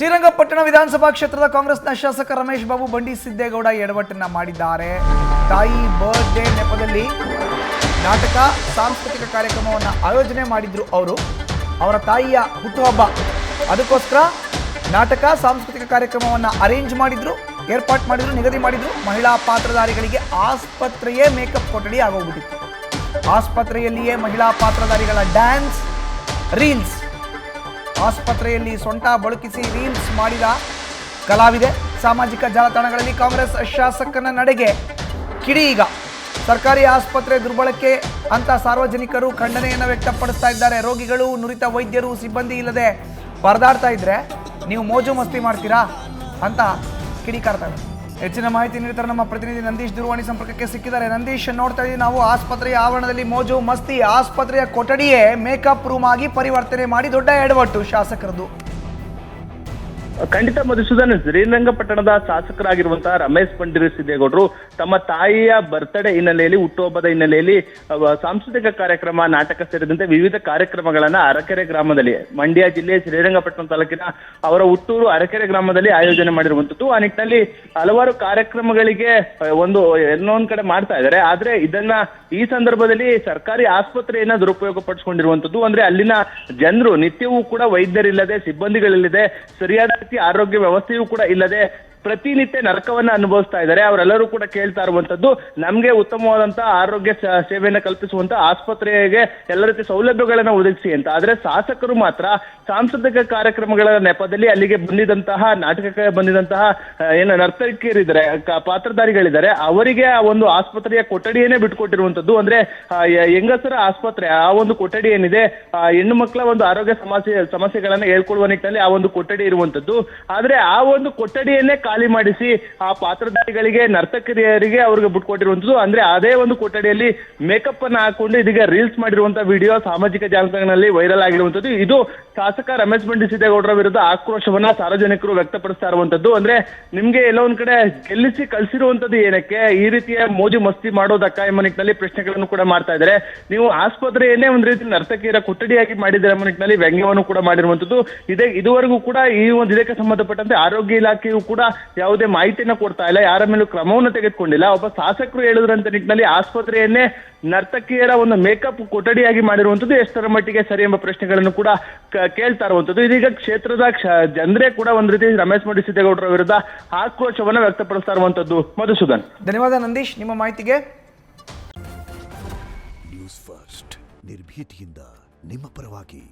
ಶ್ರೀರಂಗಪಟ್ಟಣ ವಿಧಾನಸಭಾ ಕ್ಷೇತ್ರದ ಕಾಂಗ್ರೆಸ್ನ ಶಾಸಕ ರಮೇಶ್ ಬಾಬು ಬಂಡಿ ಸಿದ್ದೇಗೌಡ ಎಡವಟ್ಟನ್ನ ಮಾಡಿದ್ದಾರೆ. ತಾಯಿ ಬರ್ತ್ಡೇ ನೆಪದಲ್ಲಿ ನಾಟಕ ಸಾಂಸ್ಕೃತಿಕ ಕಾರ್ಯಕ್ರಮವನ್ನು ಆಯೋಜನೆ ಮಾಡಿದ್ರು. ಅವರ ತಾಯಿಯ ಹುಟ್ಟುಹಬ್ಬ, ಅದಕ್ಕೋಸ್ಕರ ನಾಟಕ ಸಾಂಸ್ಕೃತಿಕ ಕಾರ್ಯಕ್ರಮವನ್ನು ಅರೇಂಜ್ ಮಾಡಿದ್ರು, ಏರ್ಪಾಟ್ ಮಾಡಿದ್ರು, ನಿಗದಿ ಮಾಡಿದ್ರು. ಮಹಿಳಾ ಪಾತ್ರಧಾರಿಗಳಿಗೆ ಆಸ್ಪತ್ರೆಯೇ ಮೇಕಪ್ ಕೊಠಡಿ ಆಗೋಗ್ಬಿಟ್ಟಿತ್ತು. ಆಸ್ಪತ್ರೆಯಲ್ಲಿಯೇ ಮಹಿಳಾ ಪಾತ್ರಧಾರಿಗಳ ಡ್ಯಾನ್ಸ್, ರೀಲ್ಸ್, ಆಸ್ಪತ್ರೆಯಲ್ಲಿ ಸೊಂಟ ಬಳುಕಿಸಿ ರೀಲ್ಸ್ ಮಾಡಿದ ಕಲಾವಿದೆ. ಸಾಮಾಜಿಕ ಜಾಲತಾಣಗಳಲ್ಲಿ ಕಾಂಗ್ರೆಸ್ ಶಾಸಕನ ನಡೆಗೆ ಕಿಡಿ. ಈಗ ಸರ್ಕಾರಿ ಆಸ್ಪತ್ರೆ ದುರ್ಬಳಕೆ ಅಂತ ಸಾರ್ವಜನಿಕರು ಖಂಡನೆಯನ್ನು ವ್ಯಕ್ತಪಡಿಸ್ತಾ ಇದ್ದಾರೆ. ರೋಗಿಗಳು, ನುರಿತ ವೈದ್ಯರು, ಸಿಬ್ಬಂದಿ ಇಲ್ಲದೆ ಪರದಾಡ್ತಾ ಇದ್ರೆ ನೀವು ಮೋಜು ಮಸ್ತಿ ಮಾಡ್ತೀರಾ ಅಂತ ಕಿಡಿಕಾರ್ತಾ ಇದ್ದಾರೆ. ಹೆಚ್ಚಿನ ಮಾಹಿತಿ ನೀಡ್ತಾರೆ ನಮ್ಮ ಪ್ರತಿನಿಧಿ ನಂದೀಶ್. ದೂರವಾಣಿ ಸಂಪರ್ಕಕ್ಕೆ ಸಿಕ್ಕಿದ್ದಾರೆ. ನಂದೀಶ್, ನೋಡ್ತಾ ಇದ್ದೀವಿ ನಾವು ಆಸ್ಪತ್ರೆಯ ಆವರಣದಲ್ಲಿ ಮೋಜು ಮಸ್ತಿ, ಆಸ್ಪತ್ರೆಯ ಕೊಠಡಿಯೇ ಮೇಕಪ್ ರೂಮ್ ಆಗಿ ಪರಿವರ್ತನೆ ಮಾಡಿ ದೊಡ್ಡ ಎಡವಟ್ಟು ಶಾಸಕರದು. ಖಂಡಿತ ಮಧುಸೂದನ್, ಶ್ರೀರಂಗಪಟ್ಟಣದ ಶಾಸಕರಾಗಿರುವಂತಹ ರಮೇಶ್ ಬಂಡಿ ಸಿದ್ದೇಗೌಡರು ತಮ್ಮ ತಾಯಿಯ ಬರ್ತ್ಡೇ ಹಿನ್ನೆಲೆಯಲ್ಲಿ, ಹುಟ್ಟುಹಬ್ಬದ ಹಿನ್ನೆಲೆಯಲ್ಲಿ ಸಾಂಸ್ಕೃತಿಕ ಕಾರ್ಯಕ್ರಮ, ನಾಟಕ ಸೇರಿದಂತೆ ವಿವಿಧ ಕಾರ್ಯಕ್ರಮಗಳನ್ನ ಅರಕೆರೆ ಗ್ರಾಮದಲ್ಲಿ, ಮಂಡ್ಯ ಜಿಲ್ಲೆ ಶ್ರೀರಂಗಪಟ್ಟಣ ತಾಲೂಕಿನ ಅವರ ಹುಟ್ಟೂರು ಅರಕೆರೆ ಗ್ರಾಮದಲ್ಲಿ ಆಯೋಜನೆ ಮಾಡಿರುವಂತದ್ದು. ಆ ನಿಟ್ಟಿನಲ್ಲಿ ಹಲವಾರು ಕಾರ್ಯಕ್ರಮಗಳಿಗೆ ಎಲ್ಲೊಂದ್ ಕಡೆ ಮಾಡ್ತಾ ಇದ್ದಾರೆ. ಆದ್ರೆ ಇದನ್ನ ಈ ಸಂದರ್ಭದಲ್ಲಿ ಸರ್ಕಾರಿ ಆಸ್ಪತ್ರೆಯನ್ನ ದುರುಪಯೋಗ ಪಡಿಸಿಕೊಂಡಿರುವಂತದ್ದು. ಅಂದ್ರೆ ಅಲ್ಲಿನ ಜನರು ನಿತ್ಯವೂ ಕೂಡ ವೈದ್ಯರಿಲ್ಲದೆ, ಸಿಬ್ಬಂದಿಗಳಿಲ್ಲದೆ, ಸರಿಯಾದ ಆರೋಗ್ಯ ವ್ಯವಸ್ಥೆಯೂ ಕೂಡ ಇಲ್ಲದೆ ಪ್ರತಿನಿತ್ಯ ನರಕವನ್ನ ಅನುಭವಿಸ್ತಾ ಇದ್ದಾರೆ. ಅವರೆಲ್ಲರೂ ಕೂಡ ಕೇಳ್ತಾ ಇರುವಂತದ್ದು, ನಮ್ಗೆ ಉತ್ತಮವಾದಂತಹ ಆರೋಗ್ಯ ಸೇವೆಯನ್ನು ಕಲ್ಪಿಸುವಂತ ಆಸ್ಪತ್ರೆಗೆ ಎಲ್ಲ ರೀತಿಯ ಸೌಲಭ್ಯಗಳನ್ನ ಒದಗಿಸಿ ಅಂತ. ಆದ್ರೆ ಶಾಸಕರು ಮಾತ್ರ ಸಾಂಸ್ಕೃತಿಕ ಕಾರ್ಯಕ್ರಮಗಳ ನೆಪದಲ್ಲಿ ಅಲ್ಲಿಗೆ ಬಂದಿದಂತಹ, ನಾಟಕಕ್ಕೆ ಬಂದಿದಂತಹ ನರ್ತಕಿಯರಿದ್ದಾರೆ, ಪಾತ್ರಧಾರಿಗಳಿದ್ದಾರೆ, ಅವರಿಗೆ ಆ ಒಂದು ಆಸ್ಪತ್ರೆಯ ಕೊಠಡಿಯನ್ನೇ ಬಿಟ್ಕೊಟ್ಟಿರುವಂತದ್ದು. ಅಂದ್ರೆ ಹೆಂಗಸರ ಆಸ್ಪತ್ರೆ ಆ ಒಂದು ಕೊಠಡಿ ಏನಿದೆ, ಹೆಣ್ಣು ಮಕ್ಕಳ ಒಂದು ಆರೋಗ್ಯ ಸಮಸ್ಯೆಗಳನ್ನ ಹೇಳ್ಕೊಳ್ಳುವ ನಿಟ್ಟಿನಲ್ಲಿ ಆ ಒಂದು ಕೊಠಡಿ ಇರುವಂತದ್ದು. ಆದ್ರೆ ಆ ಒಂದು ಕೊಠಡಿಯನ್ನೇ ಖಾಲಿ ಮಾಡಿಸಿ ಆ ಪಾತ್ರಧಾರಿಗಳಿಗೆ, ನರ್ತಕಿಯರಿಗೆ ಅವ್ರಿಗೆ ಬಿಟ್ಕೊಟ್ಟಿರುವಂತದ್ದು. ಅಂದ್ರೆ ಅದೇ ಒಂದು ಕೊಠಡಿಯಲ್ಲಿ ಮೇಕಪ್ ಅನ್ನ ಹಾಕೊಂಡು ಇದೀಗ ರೀಲ್ಸ್ ಮಾಡಿರುವಂತಹ ವಿಡಿಯೋ ಸಾಮಾಜಿಕ ಜಾಲತಾಣಗಳಲ್ಲಿ ವೈರಲ್ ಆಗಿರುವಂತದ್ದು. ಇದು ಶಾಸಕ ರಮೇಶ್ ಬಂಡಿ ಸಿದ್ದೇಗೌಡರ ವಿರುದ್ಧ ಆಕ್ರೋಶವನ್ನ ಸಾರ್ವಜನಿಕರು ವ್ಯಕ್ತಪಡಿಸ್ತಾ ಇರುವಂತದ್ದು. ಅಂದ್ರೆ ನಿಮ್ಗೆ ಎಲ್ಲೋ ಒಂದ್ ಕಡೆ ಗೆಲ್ಲಿಸಿ ಕಳಿಸಿರುವಂತದ್ದು ಏನಕ್ಕೆ, ಈ ರೀತಿಯ ಮೋಜು ಮಸ್ತಿ ಮಾಡೋದಕ್ಕ ಎಂಬ ನಿಟ್ಟಿನಲ್ಲಿ ಪ್ರಶ್ನೆಗಳನ್ನು ಕೂಡ ಮಾಡ್ತಾ ಇದ್ದಾರೆ. ನೀವು ಆಸ್ಪತ್ರೆಯನ್ನೇ ಒಂದ್ ರೀತಿ ನರ್ತಕಿಯರ ಕೊಠಡಿಯಾಗಿ ಮಾಡಿದ್ದಾರೆ ಎಂಬ ನಿಟ್ಟಿನಲ್ಲಿ ವ್ಯಂಗ್ಯವನ್ನು ಕೂಡ ಮಾಡಿರುವಂತದ್ದು. ಇದುವರೆಗೂ ಕೂಡ ಇದಕ್ಕೆ ಸಂಬಂಧಪಟ್ಟಂತೆ ಆರೋಗ್ಯ ಇಲಾಖೆಯು ಕೂಡ ಯಾವುದೇ ಮಾಹಿತಿಯನ್ನ ಕೊಡ್ತಾ ಇಲ್ಲ, ಯಾರ ಮೇಲೂ ಕ್ರಮವನ್ನು ತೆಗೆದುಕೊಂಡಿಲ್ಲ. ಒಬ್ಬ ಶಾಸಕರು ಹೇಳಿದ್ರಂತ ನಿಟ್ಟಿನಲ್ಲಿ ಆಸ್ಪತ್ರೆಯನ್ನೇ ನರ್ತಕಿಯರ ಒಂದು ಮೇಕಪ್ ಕೊಠಡಿಯಾಗಿ ಮಾಡಿರುವಂತದ್ದು ಎಷ್ಟರ ಮಟ್ಟಿಗೆ ಸರಿ ಎಂಬ ಪ್ರಶ್ನೆಗಳನ್ನು ಕೂಡ ಕೇಳ್ತಾ ಇರುವಂತದ್ದು. ಇದೀಗ ಕ್ಷೇತ್ರದ ಜನರೇ ಕೂಡ ಒಂದ್ ರೀತಿ ರಮೇಶ್ ಬಂಡಿ ಸಿದ್ದೇಗೌಡರ ವಿರುದ್ಧ ಆಕ್ರೋಶವನ್ನ ವ್ಯಕ್ತಪಡಿಸ್ತಾ ಇರುವಂತದ್ದು. ಮಧುಸೂದನ್, ಧನ್ಯವಾದ ನಂದೀಶ್ ನಿಮ್ಮ ಮಾಹಿತಿಗೆ. ನ್ಯೂಸ್ ಫಸ್ಟ್, ನಿರ್ಭೀತಿಯಿಂದ ನಿಮ್ಮ ಪರವಾಗಿ.